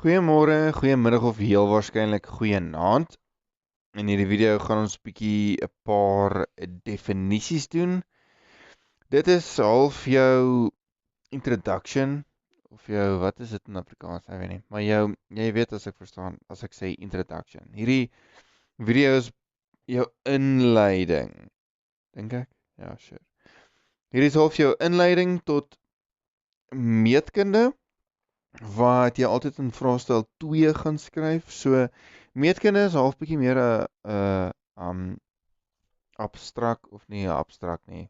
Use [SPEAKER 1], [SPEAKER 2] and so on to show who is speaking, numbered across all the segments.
[SPEAKER 1] Goeiemôre, goeiemiddag of heel waarskynlik goeienaand. In hierdie video gaan ons bietjie 'n paar definisies doen. Dit is half jou introduction of jou wat is dit in Afrikaans, ek weet nie, maar jy weet as ek verstaan as ek sê introduction. Hierdie video is jou inleiding, dink ek. Ja, sure. Hierdie is half jou inleiding tot meetkunde wat jy altyd in vraestel 2 gaan skryf. So meetkunde is half bietjie meer 'n abstrak of nie abstrak nie.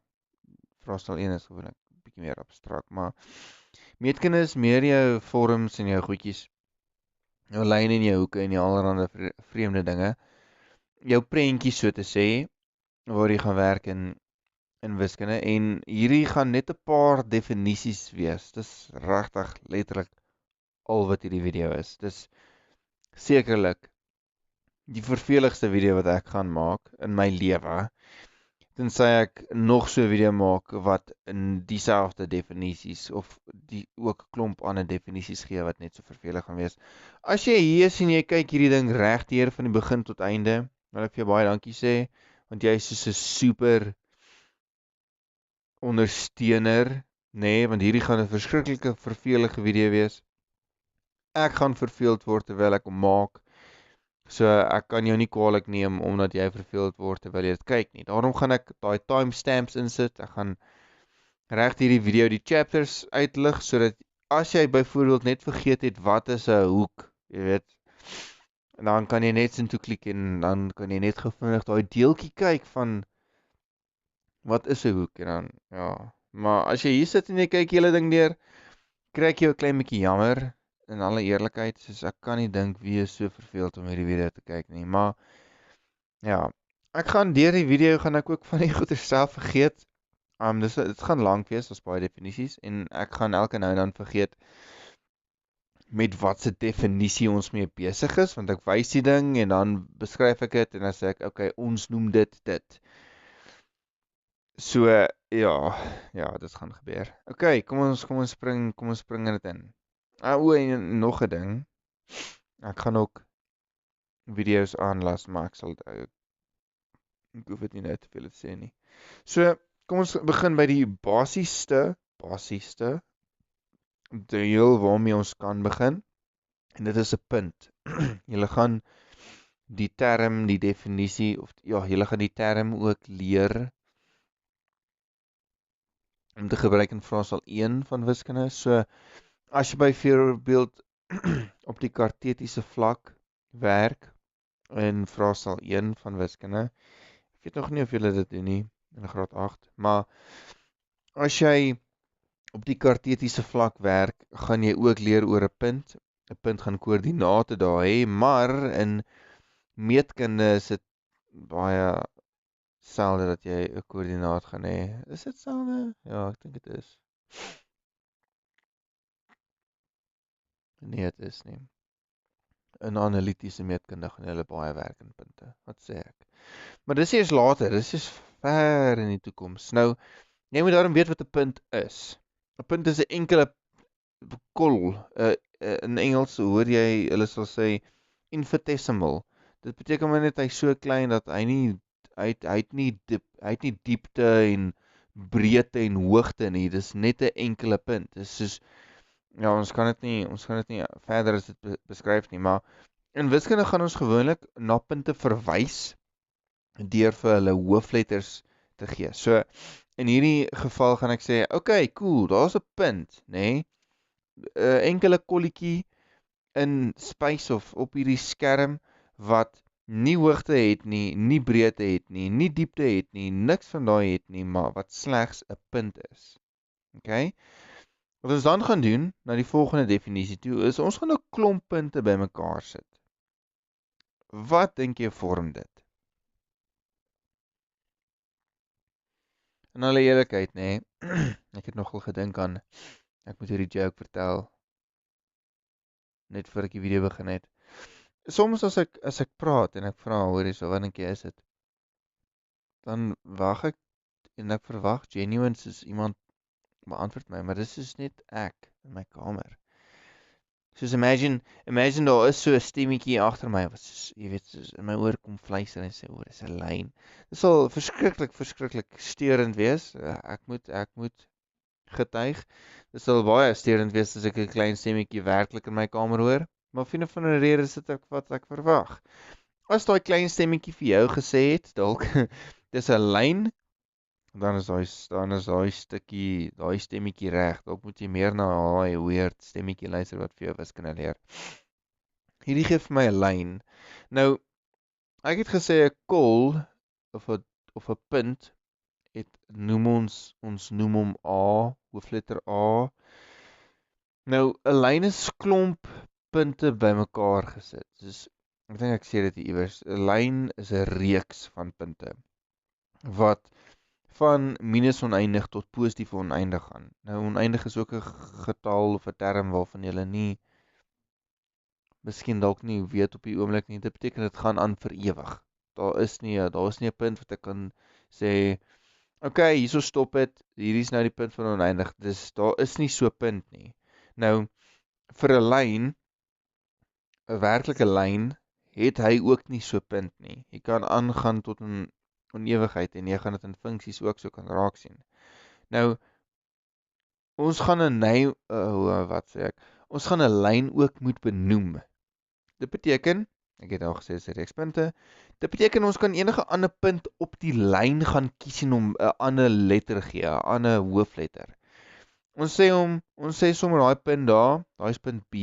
[SPEAKER 1] Vraestel 1 is gewoonlik bietjie meer abstrak, maar meetkunde is meer jou vorms en jou goedjies, jou lyne en jou hoeke en die allerlei vreemde dinge. Jou prentjies so te sê waar jy gaan werk in wiskunde en hierdie gaan net 'n paar definisies wees. Dis regtig letterlik al wat hierdie video is. Dis sekerlik die verveligste video wat ek gaan maak in my lewe, tensy ek nog so 'n video maak wat in dieselfde definisies of die ook 'n klomp ander definisies gee wat net so vervelig gaan wees. As jy hier is en jy kyk hierdie ding regdeur van die begin tot einde, wil ek vir jou baie dankie sê, want jy is soos 'n super ondersteuner, nê, want hierdie gaan 'n verskriklike vervelige video wees. Ek gaan verveeld word terwyl ek hom maak. So ek kan jou nie kwaadlik neem omdat jy verveeld word terwyl jy dit kyk nie. Daarom gaan ek daai timestamps insit. Ek gaan reg hierdie video die chapters uitlig sodat as jy byvoorbeeld net vergeet het wat is 'n hoek, jy weet, en dan kan jy net intoe klik en dan kan jy net vinnig daai deeltjie kyk van wat is 'n hoek en dan ja. Maar as jy hier sit en jy kyk die hele ding deur, kry ek jou 'n klein bietjie jammer. In alle eerlikheid, soos ek kan nie dink wie is so verveeld om hierdie video te kyk nie, maar ja, ek gaan deur die video gaan ek ook van die goeie self vergeet. Dit gaan lank wees, daar's baie definisies en ek gaan elke nou en dan vergeet met watse definisie ons mee besig is, want ek wys die ding en dan beskryf ek dit en dan sê ek, okay, ons noem dit. So ja, dit gaan gebeur. Okay, kom ons spring dit in. En nog 'n ding. Ek gaan ook video's aanlas, maar ek hoef dit nie nou te veel te sê nie. So, kom ons begin by die basiesste deel waarmee ons kan begin. En dit is 'n punt. Julle gaan die term, die definisie of ja, julle gaan die term ook leer om te gebruik in vraestel 1 van wiskunde. So, as jy byvoorbeeld op die kartesiese vlak werk in vraestel 1 van wiskunde, ek weet nog nie of julle dit doen nie in graad 8, maar as jy op die kartesiese vlak werk, gaan jy ook leer oor 'n punt. 'n Punt gaan koördinate daar hê, maar in meetkunde is dit baie selde dat jy 'n koördinaat gaan hê. Is dit selde? Ja, ek dink dit is. Nee, dit is nie. In analitiese meetkunde gaan hulle baie werk in punte. Wat sê ek? Maar dis eers later, dis is ver in die toekoms. Nou, jy moet daarom weet wat 'n punt is. 'n Punt is 'n enkele kol. In Engels hoor jy hulle sal sê infinitesimal. Dit beteken maar net hy's so klein dat hy het nie diepte en breedte en hoogte nie. Dis net 'n enkele punt. Dis soos ja, ons kan dit nie verder as dit beskryf nie, maar in wiskunde gaan ons gewoonlik na punte verwys deur vir hulle hoofletters te gee. So in hierdie geval gaan ek sê, okay, cool, daar's 'n punt, nê? 'n Enkele kolletjie in space of op hierdie skerm wat nie hoogte het nie, nie breedte het nie, nie diepte het nie, niks van daai het nie, maar wat slegs 'n punt is. Okay? Wat ons dan gaan doen, na die volgende definisie toe, is ons gaan 'n klomp punte bymekaar sit. Wat dink jy vorm dit? In alle eerlikheid, nê, ek het nogal gedink aan, ek moet hierdie joke vertel, net voor ek die video begin het. Soms as ek praat en ek vra, hoorie, so wat dink jy is dit? Dan wag ek en ek verwag genuine soos iemand beantwoord my, maar dis is net ek in my kamer. Soos imagine daar is so 'n stemmetjie agter my wat soos, jy weet, soos in my oor kom fluister en sê, "O, dis 'n lyn." Dit sal verskriklik steurend wees. Ek moet getuig. Dit sal baie steurend wees as ek 'n klein stemmetjie werklik in my kamer hoor. Maar vir 'n van 'n rede is dit wat ek verwag. As daai klein stemmetjie vir jou gesê het, dalk dis 'n lyn, dan is daai stemmetjie reg. Dalk moet jy meer na daai weird stemmetjie luister wat vir jou wiskunde leer. Hierdie gee vir my 'n lyn. Nou, ek het gesê 'n kol of 'n punt ons noem hom A, hoofletter A. Nou, 'n lyn is klomp punte bymekaar gesit. Soos ek dink ek sê dit iewers. 'n Lyn is 'n reeks van punte wat van minus oneindig tot positief oneindig gaan. Nou oneindig is ook 'n getal of 'n term waarvan jy miskien dalk nie weet op die oomblik nie. Dit beteken dit gaan aan vir ewig. Daar is nie 'n punt wat ek kan sê, okay, hierso stop dit. Hierdie is nou die punt van oneindig. Daar is nie so 'n punt nie. Nou vir 'n lyn, 'n werklike lyn, het hy ook nie so 'n punt nie. Jy kan aangaan tot 'n onewigheid en jy gaan dit in funksies ook so kan raak sien. Nou ons gaan 'n Ons gaan 'n lyn ook moet benoem. Dit beteken, ek het al gesê dis 'n reeks punte. Dit beteken ons kan enige ander punt op die lyn gaan kies en hom 'n ander letter gee, 'n ander hoofletter. Ons sê sommer daai punt daar, daai is punt B.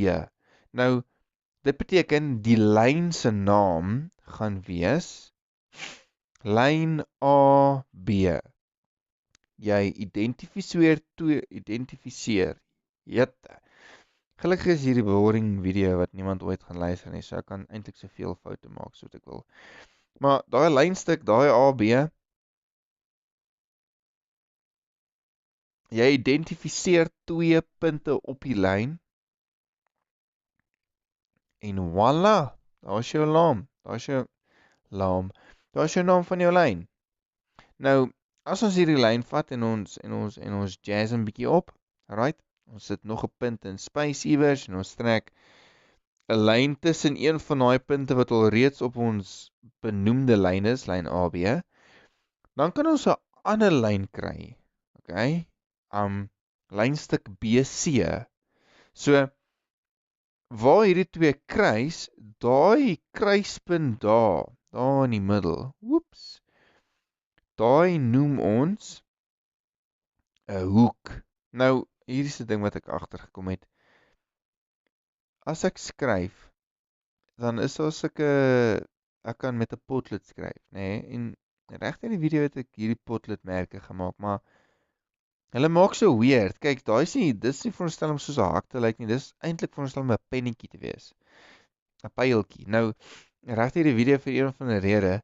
[SPEAKER 1] Nou dit beteken die lyn se naam gaan wees lyn AB. Jy identifiseer. Jette. Gelukkig is hierdie boring video wat niemand ooit gaan luister nie, so ek kan eintlik soveel foute maak soos ek wil. Maar daai lynstuk, daai AB, jy identifiseer 2 punte op die lyn en voila, daar's jou naam. Daar's jou naam van jou lyn. Nou, as ons hierdie lyn vat en ons jazz 'n bietjie op, right? Ons sit nog 'n punt in space iewers en ons trek 'n lyn tussen een van daai punte wat al reeds op ons benoemde lyn is, lyn AB. Dan kan ons 'n ander lyn kry. Okay? Lynstuk BC. So waar hierdie twee kruis, daai kruispunt daar in die middel. Oeps. Daai noem ons 'n hoek. Nou, hier is die ding wat ek agtergekom het. As ek skryf, dan is daar ek kan met 'n potlood skryf, nê? En regtig in die video het ek hierdie potlood merke gemaak, maar hulle maak so weird. Kyk, dis nie veronderstel om soos 'n hak te lyk nie. Dis eintlik veronderstel om 'n pennetjie te wees. 'n Pyltjie. Nou, regtig hierdie video vir een van 'n rede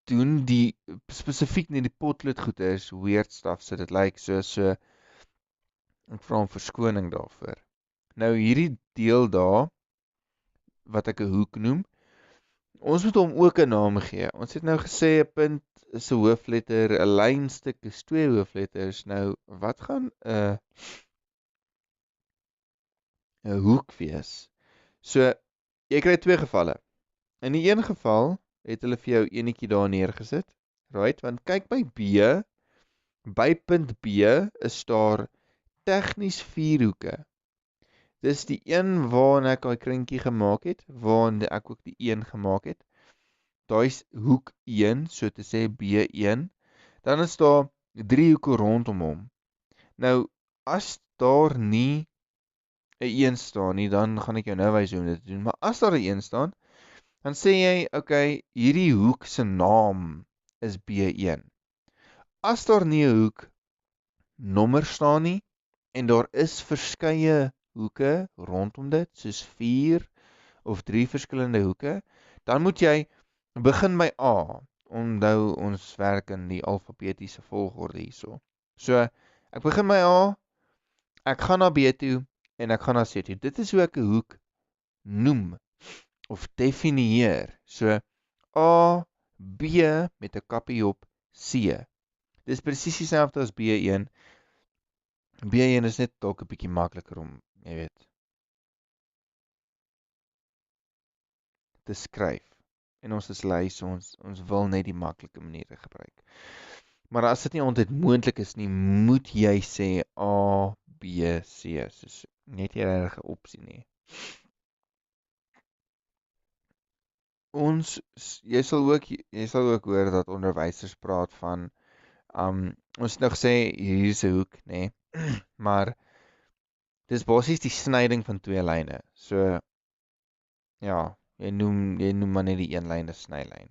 [SPEAKER 1] doen die spesifiek net die potlood goeders weird stuff, so dit lyk so ek vra om verskoning daarvoor. Nou hierdie deel daar wat ek 'n hoek noem, ons moet hom ook 'n naam gee. Ons het nou gesê 'n punt is 'n hoofletter, 'n lynstuk is 2 hoofletters. Nou wat gaan 'n hoek wees? So jy kry 2 gevalle. In die een geval het hulle vir jou enetjie daar neergesit. Right? Want kyk by punt B is daar tegnies 4 hoeke. Dis die een waarna ek daai krinkie gemaak het, waarna ek ook die 1 gemaak het. Daai is hoek 1, so te sê B1. Dan is daar 3 hoeke rondom hom. Nou, as daar nie 'n 1 staan nie, dan gaan ek jou nou wys hoe om dit te doen. Maar as daar 'n 1 staan, dan sê jy, okay, hierdie hoek se naam is B1. As daar nie 'n hoek nommer staan nie, en daar is verskeie hoeke rondom dit, soos 4 of 3 verskillende hoeke, dan moet jy begin by A. Onthou, ons werk in die alfabetiese volgorde hierso. So, ek begin by A, ek gaan na B toe, en ek gaan na C toe. Dit is hoe ek 'n hoek noem, of definieer. So, A, B met 'n kappie op C. Dis presies dieselfde as B1. B1 is net dalk 'n bietjie makliker om, jy weet, te skryf. En ons is lui, so ons wil net die maklike maniere gebruik. Maar as dit nie altyd moontlik is nie, moet jy sê A, B, C. Soos net jy regtig 'n opsie nie. Jy sal ook hoor dat onderwysers praat van ons het nou gesê hier is 'n hoek, nê? Maar dis basies die snyding van twee lyne. So ja, jy noem maar net die een lyn 'n snylyn.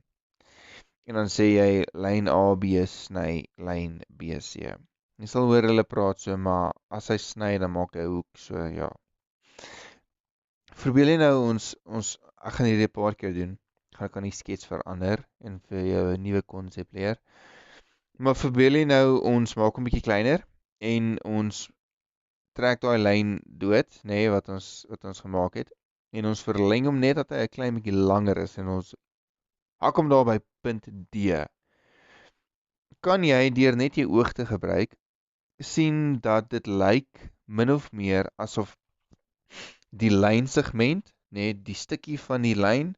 [SPEAKER 1] En dan sê jy lyn AB sny lyn BC. Jy sal hoor hulle praat so, maar as hy sny dan maak hy 'n hoek, so ja. Verbeel jy nou ek gaan hierdie 'n paar keer doen. Ek kan die skets verander en vir jou 'n nuwe konsep leer. Maar verbeel jy nou ons maak hom bietjie kleiner en ons trek daai lyn dood, nê, wat ons gemaak het. En ons verleng hom net dat hy 'n klein bietjie langer is en ons hak hom daar by punt D. Kan jy deur net jou oog te gebruik sien dat dit lyk min of meer asof die lynsegment, net die stukkie van die lyn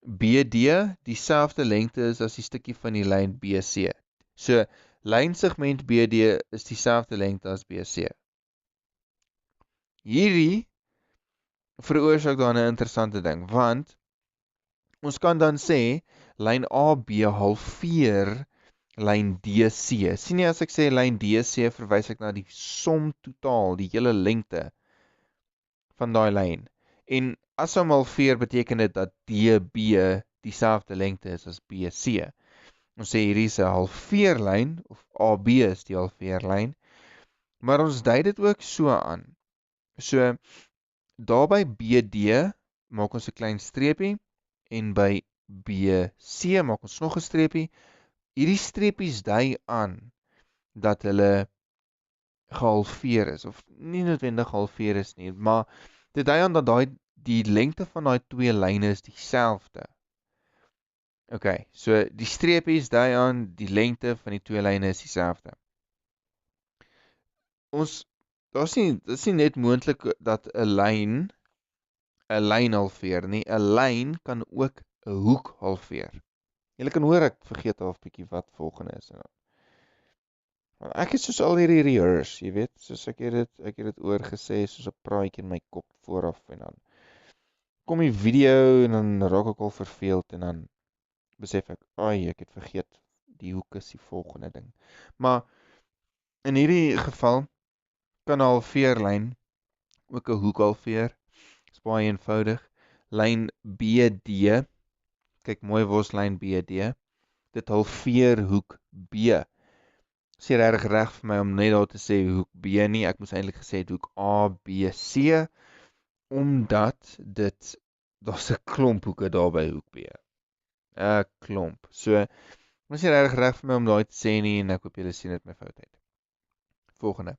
[SPEAKER 1] BD dieselfde lengte is as die stukkie van die lyn BC. So lynsegment BD is dieselfde lengte as BC. Hierdie veroorsaak dan 'n interessante ding, want ons kan dan sê lyn AB halveer lyn DC. Sien jy as ek sê lyn DC verwys ek na die som totaal, die hele lengte van daai lyn. En as hom halveer beteken dit dat DB dieselfde lengte is as BC. Ons sê hierdie is 'n halveerlyn of AB is die halveerlyn, maar ons dui dit ook so aan. So daar by BD maak ons 'n klein streepie en by BC maak ons nog 'n streepie. Hierdie streepies dui aan dat hulle gehalveer is, of nie noodwendig gehalveer is nie, maar dit dui aan dat die lengte van daai twee lyne is dieselfde. OK, so die streepies dui aan die lengte van die twee lyne is dieselfde. Dit is nie net moontlik dat 'n lyn halveer nie. 'n Lyn kan ook 'n hoek halveer. Julle kan hoor ek vergeet half bietjie wat volgende is. Ek het soos al hierdie rehearse, jy weet, soos ek het dit oorgesê soos 'n praatjie in my kop vooraf en dan kom die video en dan raak ek al verveeld en dan besef ek, ek het vergeet, die hoek is die volgende ding. Maar in hierdie geval kan 'n halveerlyn ook 'n hoek halveer. Dis baie eenvoudig. Lyn BD, kyk mooi waar is lyn BD. Dit halveer hoek B. Is nie regtig reg vir my om net daar te sê hoek B nie. Ek moes eintlik gesê het hoek ABC, omdat daar's 'n klomp hoeke daar by hoek B. 'n Klomp. So, is nie regtig reg vir my om daai te sê nie en ek hoop julle sien dit my fout uit. Volgende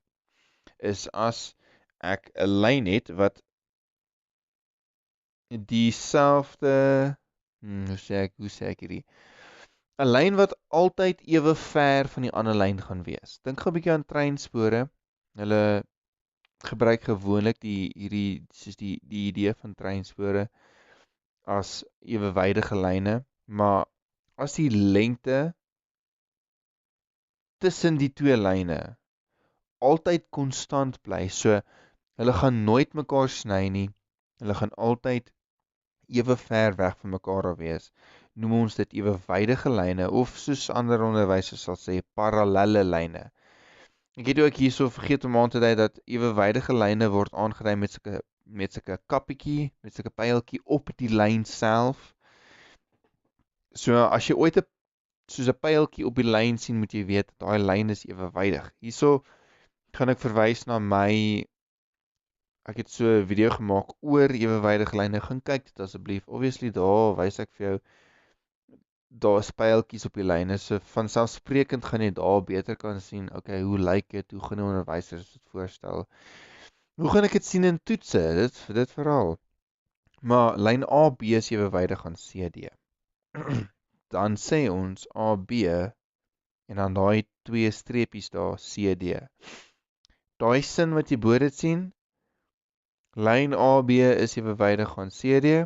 [SPEAKER 1] is as ek 'n lyn het wat dieselfde, hoe sê ek hierdie? 'n Lyn wat altyd ewe ver van die ander lyn gaan wees. Dink gou 'n bietjie aan treinspore. Hulle gebruik gewoonlik die idee van treinspore as ewewydige lyne, maar as die lengte tussen die twee lyne altyd konstant bly, so hulle gaan nooit mekaar sny nie. Hulle gaan altyd ewe ver weg van mekaar af wees. Noem ons dit ewewydige lyne of soos ander onderwysers sal sê parallelle lyne. Ek het ook hierso vergeet om aan te dui dat ewewydige lyne word aangedui met sulke kappietjie, met sulke pyltjie op die lyn self. So as jy ooit soos 'n pyltjie op die lyn sien, moet jy weet dat daai lyn is ewewydig. Hierso gaan ek verwys na ek het so 'n video gemaak oor ewewydige lyne. Gaan kyk dit asseblief. Obviously daar wys ek vir jou daar is pyltjies op die lyne. So vanselfsprekend gaan jy daar beter kan sien, okay, hoe lyk dit? Hoe gaan die onderwysers dit voorstel? Hoe gaan ek dit sien in toetse? Dit veral. Maar lyn AB is ewewydig aan CD. Dan sê ons AB en dan daai twee streepies daar CD. Daai sin wat jy bo dit sien, lyn AB is ewewydig aan CD.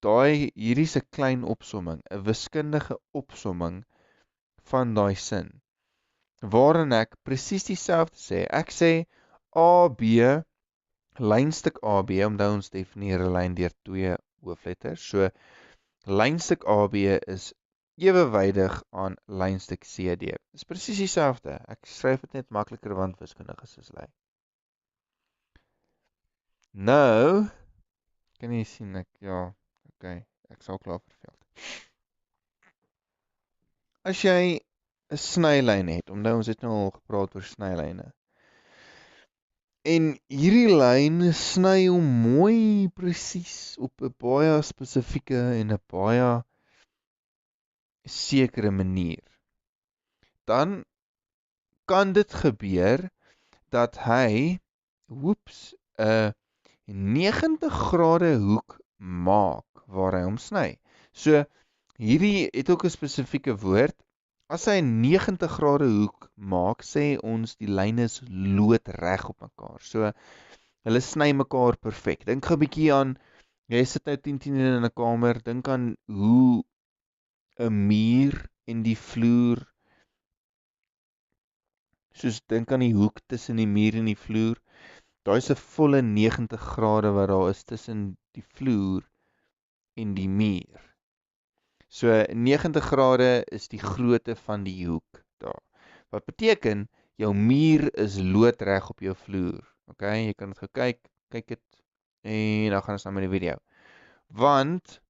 [SPEAKER 1] hierdie is 'n klein opsomming, 'n wiskundige opsomming van daai sin, waarin ek presies dieselfde sê. Ek sê AB, lynstuk AB, onthou ons definieer 'n lyn deur 2 hoofletters. So lynstuk AB is ewewydig aan lynstuk CD. Dis presies dieselfde. Ek skryf dit net makliker want wiskundiges is lui. Nou, kan jy sien okay, ek sal klaar verveld. As jy 'n snylyn het, onthou ons het nou al gepraat oor snylyne. En hierdie lyn sny hom mooi presies op 'n baie spesifieke en 'n baie sekere manier. Dan kan dit gebeur dat hy 'n 90 grade hoek maak waar hy hom sny. So hierdie het ook 'n spesifieke woord. As hy 'n 90 grade hoek maak, sê ons die lyne is loodreg op mekaar. So hulle sny mekaar perfek. Dink 'n bietjie aan, jy sit nou 10 in 'n kamer, dink aan hoe 'n muur en die vloer, soos dink aan die hoek tussen die muur en die vloer. Daar is 'n volle 90 grade wat daar is tussen die vloer en die muur. So 90 grade is die grootte van die hoek daar. Wat beteken jou muur is loodreg op jou vloer. Okay, jy kan dit kyk dit en dan gaan ons nou met die video. Want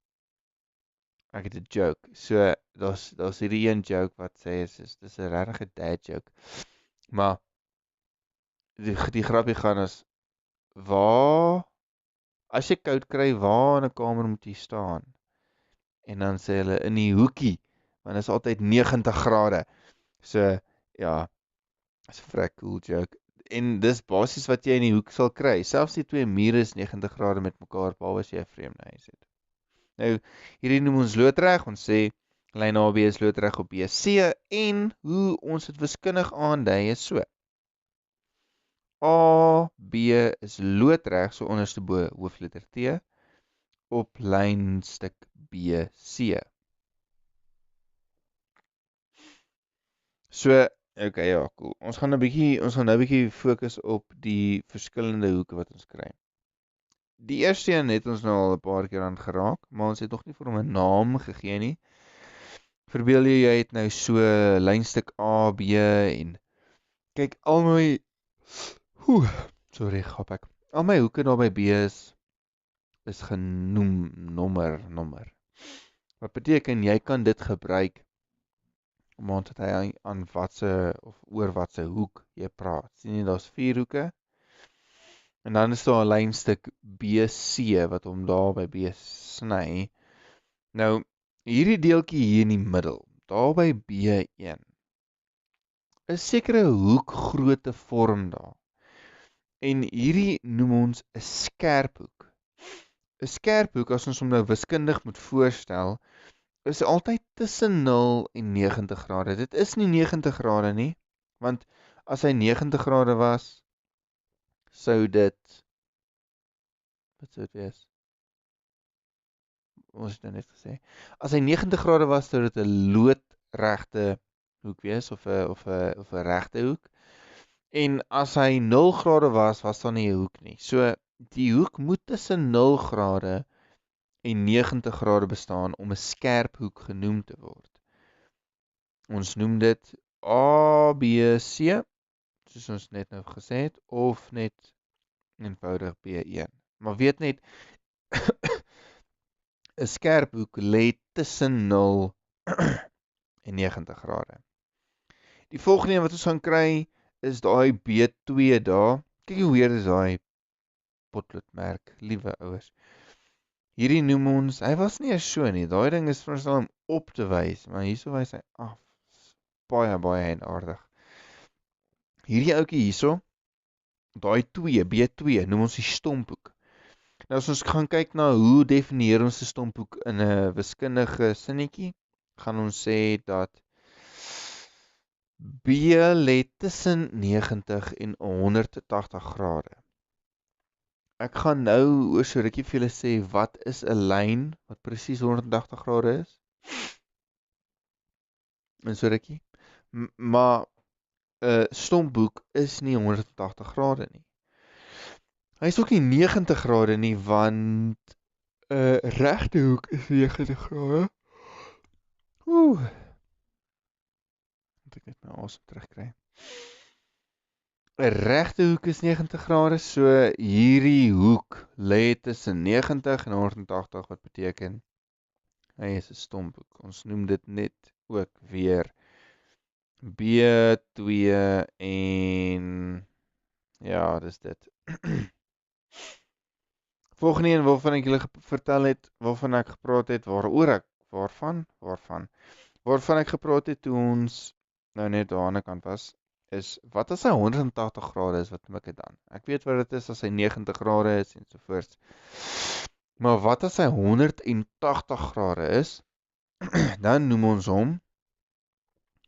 [SPEAKER 1] ek het 'n joke. So daar's hierdie een joke wat sê dis 'n regte dad joke. Maar die grappie gaan is, as jy koud kry, waar in 'n kamer moet jy staan? En dan sê hulle in die hoekie, want dit is altyd 90 grade. So ja, is 'n vrek cool joke. En dis basies wat jy in die hoek sal kry. Selfs die twee mure is 90 grade met mekaar, behalwe as jy 'n vreemde huis het. Nou, hierdie noem ons loodreg. Ons sê lyn AB is loodreg op BC, en hoe ons dit wiskundig aandui is so. AB is loodreg, so onderste bo hoofletter T, op lynstuk BC. So, okay, ja, cool. Ons gaan nou 'n bietjie fokus op die verskillende hoeke wat ons kry. Die eerste een het ons nou al 'n paar keer aan geraak, maar ons het nog nie vir hom 'n naam gegee nie. Verbeel jy het nou so lynstuk AB en kyk al my al my hoeke daar by B is genoem nommer. Wat beteken jy kan dit gebruik omdat hy aan oor watse hoek jy praat. Sien jy, daar's 4 hoeke. En dan is daar 'n lynstuk BC wat hom daar by B sny. Nou, hierdie deeltjie hier in die middel, daar by B1, is sekere hoekgrootte vorm daar. En hierdie noem ons 'n skerphoek. 'n Skerphoek, as ons hom nou wiskundig moet voorstel, is altyd tussen 0 en 90 grade. Dit is nie 90 grade nie, want as hy 90 grade was, sou dit, wat sou dit wees? Ons het nou net gesê, as hy 90 grade was, sou dit 'n loodregte hoek wees, of 'n regte hoek. En as hy 0 grade was daar nie 'n hoek nie. So die hoek moet tussen 0 grade en 90 grade bestaan om 'n skerphoek genoem te word. Ons noem dit ABC, soos ons net nou gesê het, of net eenvoudig B1. Maar weet net, 'n skerphoek lê tussen 0 en 90 grade. Die volgende een wat ons gaan kry is daai B2 daar. Kyk hoe weer is daai potloodmerk, liewe ouers. Hierdie noem ons, hy was nie eers so nie. Daai ding is veronderstel om op te wys, maar hierso wys hy af. Baie en aardig. Hierdie ouetjie hierso, daai B2 noem ons die stomphoek. Nou as ons gaan kyk na hoe definieer ons 'n stomphoek in 'n wiskundige sinnetjie, gaan ons sê dat B lê tussen 90 en 180 grade. Ek gaan nou oor so rukkie vir julle sê wat is 'n lyn wat presies 180 grade is. In so rukkie. Maar 'n stomphoek is nie 180 grade nie. Hy is ook nie 90 grade nie, want 'n regte hoek is 90 grade. Oeh, moet ek net my asem terugkry. 'n regte hoek is 90 grade, so hierdie hoek lê tussen 90 en 180, wat beteken hy is 'n stomphoek. Ons noem dit net ook weer B2 en ja, dis dit. Volgende een waarvan ek julle vertel het, waarvan ek gepraat het, waarvan ek gepraat het toe ons nou net daar aan die kant was, is wat as hy 180 grade is, wat noem ek dit dan? Ek weet wat dit is as hy 90 grade is en sovoorts. Maar wat as hy 180 grade is, dan noem ons hom,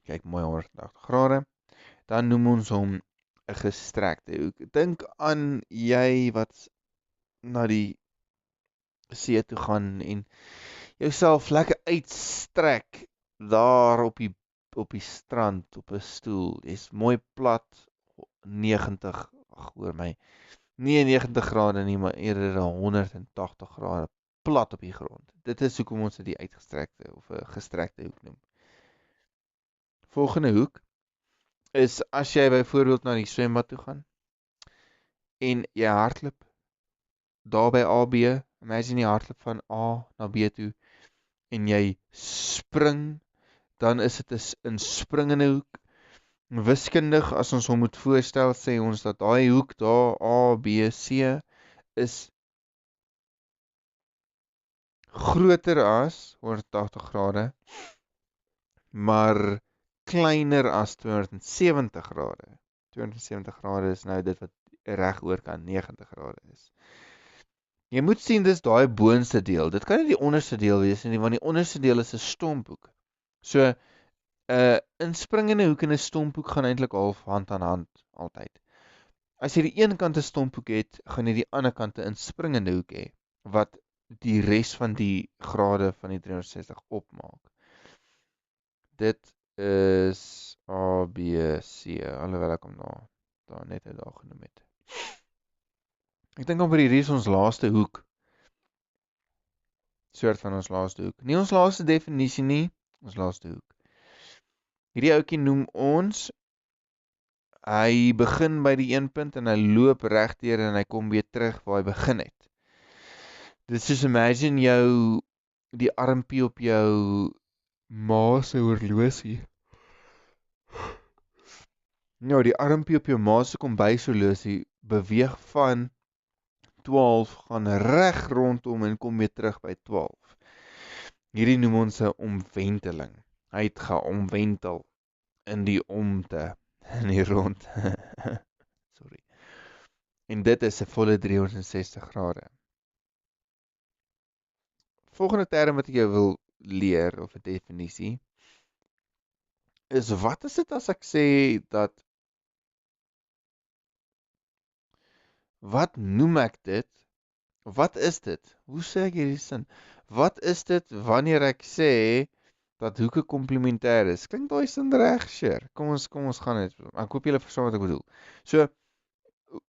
[SPEAKER 1] kyk mooi 180 grade, dan noem ons hom 'n gestrekte hoek. Dink aan jy wat na die see toe gaan en jouself lekker uitstrek daar op die strand op 'n stoel. Jy's mooi plat 90, hoor my. Nie 90 grade nie, maar eerder 180 grade plat op die grond. Dit is hoekom ons dit die uitgestrekte of 'n gestrekte hoek noem. Volgende hoek is as jy byvoorbeeld na die swembad toe gaan en jy hardloop daar by AB, imagine jy hardloop van A na B toe en jy spring, dan is dit 'n springende hoek. Wiskundig, as ons hom moet voorstel, sê ons dat daai hoek daar A, B, C is groter as 180 grade, maar kleiner as 270 grade. 270 grade is nou dit wat reg oorkant 90 grade is. Jy moet sien dis daai boonste deel. Dit kan nie die onderste deel wees nie, want die onderste deel is 'n stomphoek. So 'n inspringende hoek en 'n stomphoek gaan eintlik half hand aan hand altyd. As jy die een kant 'n stomphoek het, gaan jy die ander kant 'n inspringende hoek hê wat die res van die grade van die 360 opmaak. Dit is A, B, C, alhoewel ek hom daar net daar genoem het. Ek dink dan vir hierdie is ons laaste hoek. Soort van ons laaste hoek. Nie ons laaste definisie nie, ons laaste hoek. Hierdie ouetjie noem ons, hy begin by die een punt en hy loop regdeur en hy kom weer terug waar hy begin het. Dit is soos imagine jou, die armpie op jou ma se horlosie. Nou, die armpie op jou ma se kombuishorlosie beweeg van 12, gaan reg rondom en kom weer terug by 12. Hierdie noem ons 'n omwenteling. Hy het geomwentel in die omte, in die rond. Sorry. En dit is 'n volle 360 grade. Volgende term wat ek jou wil leer, of 'n definisie, is wat is dit as ek sê dat, wat noem ek dit? Wat is dit? Hoe sê ek hierdie sin? Wat is dit wanneer ek sê dat hoeke komplementêr is? Klink daai sin reg, Sher? Kom ons gaan net. Ek hoop julle verstaan wat ek bedoel. So,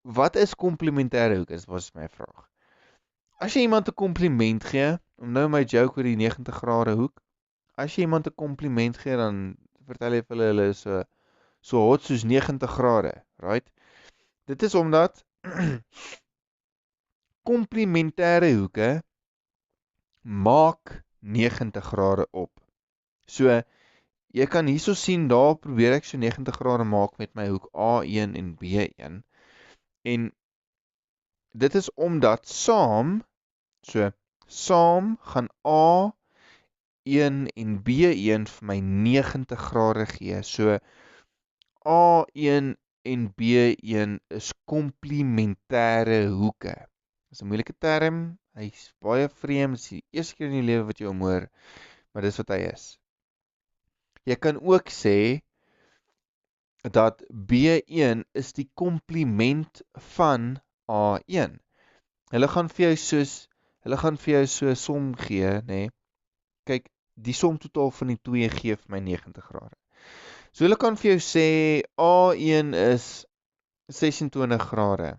[SPEAKER 1] wat is komplementêre hoeke? Dit was my vraag. As jy iemand 'n kompliment gee, om nou my joke oor die 90 grade hoek, as jy iemand 'n kompliment gee, dan vertel jy vir hulle is so hot soos 90 grade, right? Dit is omdat komplementêre hoeke maak 90 grade op. So, jy kan hierso sien, daar probeer ek so 90 grade maak met my hoek A1 en B1. En dit is omdat saam gaan A1 en B1 vir my 90 grade gee. So, A1 en B1 is komplementêre hoeke. Dit is 'n moeilike term, hy is baie vreemd, dit is die eerste keer in die lewe wat jy hom hoor, maar dis wat hy is. Jy kan ook sê dat B1 is die komplement van A1. Hulle gaan vir jou so 'n som gee, nê? Kyk, die som totaal van die twee gee vir my 90 grade. So hulle kan vir jou sê A1 is 26 grade.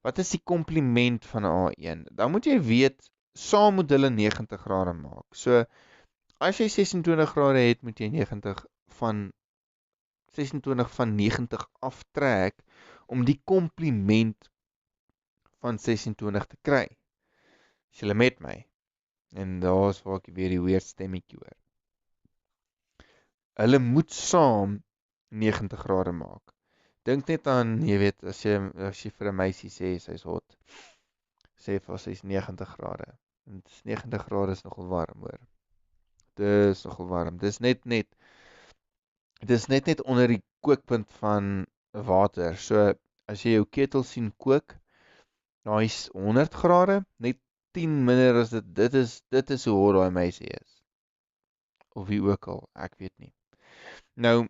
[SPEAKER 1] Wat is die komplement van A1? Dan moet jy weet, saam moet hulle 90 grade maak. So, as jy 26 grade het, moet jy 26 van 90 aftrek, om die komplement van 26 te kry. Is julle met my? En daar is waar ek weer die weird stemmetjie hoor. Hulle moet saam 90 grade maak. Dink net aan, jy weet, as jy vir 'n meisie sê sy's hot, sê vir haar sy's 90 grade. En 90 grade is nogal warm, hoor. Dis nogal warm. Dis net onder die kookpunt van water. So as jy jou ketel sien kook, daai is 100 grade, net 10 minder as dit is hoe hot daai meisie is. Of wie ook al, ek weet nie. Nou,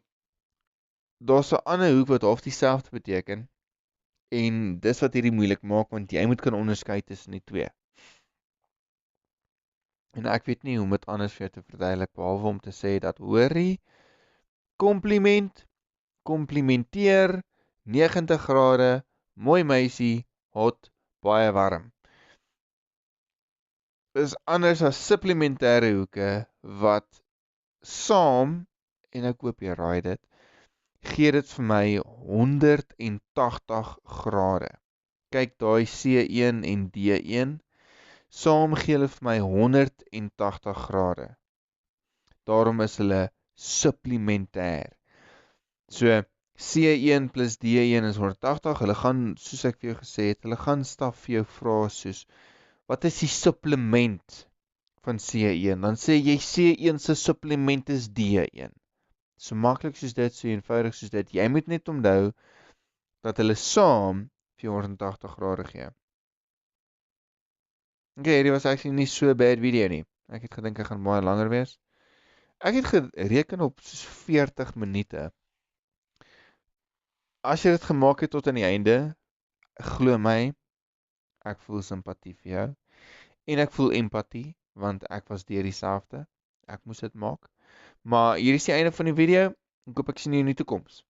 [SPEAKER 1] daar's 'n ander hoek wat half dieselfde beteken, en dis wat hierdie moeilik maak, want jy moet kan onderskei tussen die twee. En ek weet nie hoe om dit anders vir jou te verduidelik, behalwe om te sê dat, hoorie, komplimenteer, 90 grade, mooi meisie, hot, baie warm. Dis anders as supplementêre hoeke, wat saam, en ek hoop jy raai dit, gee dit vir my 180 grade. Kyk, daai C1 en D1, saam gee hulle vir my 180 grade. Daarom is hulle supplementêr. So, C1 plus D1 is 180, hulle gaan, soos ek vir jou gesê het, hulle gaan staf vir jou vra soos, wat is die supplement van C1? Dan sê jy C1 se supplement is D1. So maklik soos dit, so eenvoudig soos dit. Jy moet net onthou dat hulle saam 480 grade gee. Okay, hierdie was actually nie so bad video nie. Ek het gedink ek gaan baie langer wees. Ek het gereken op soos 40 minute. As jy dit gemaak het tot aan die einde, glo my, ek voel simpatie vir jou. En ek voel empatie, want ek was deur dieselfde. Ek moes dit maak. Maar hier is die einde van die video. Ek hoop ek sien jou in die toekoms.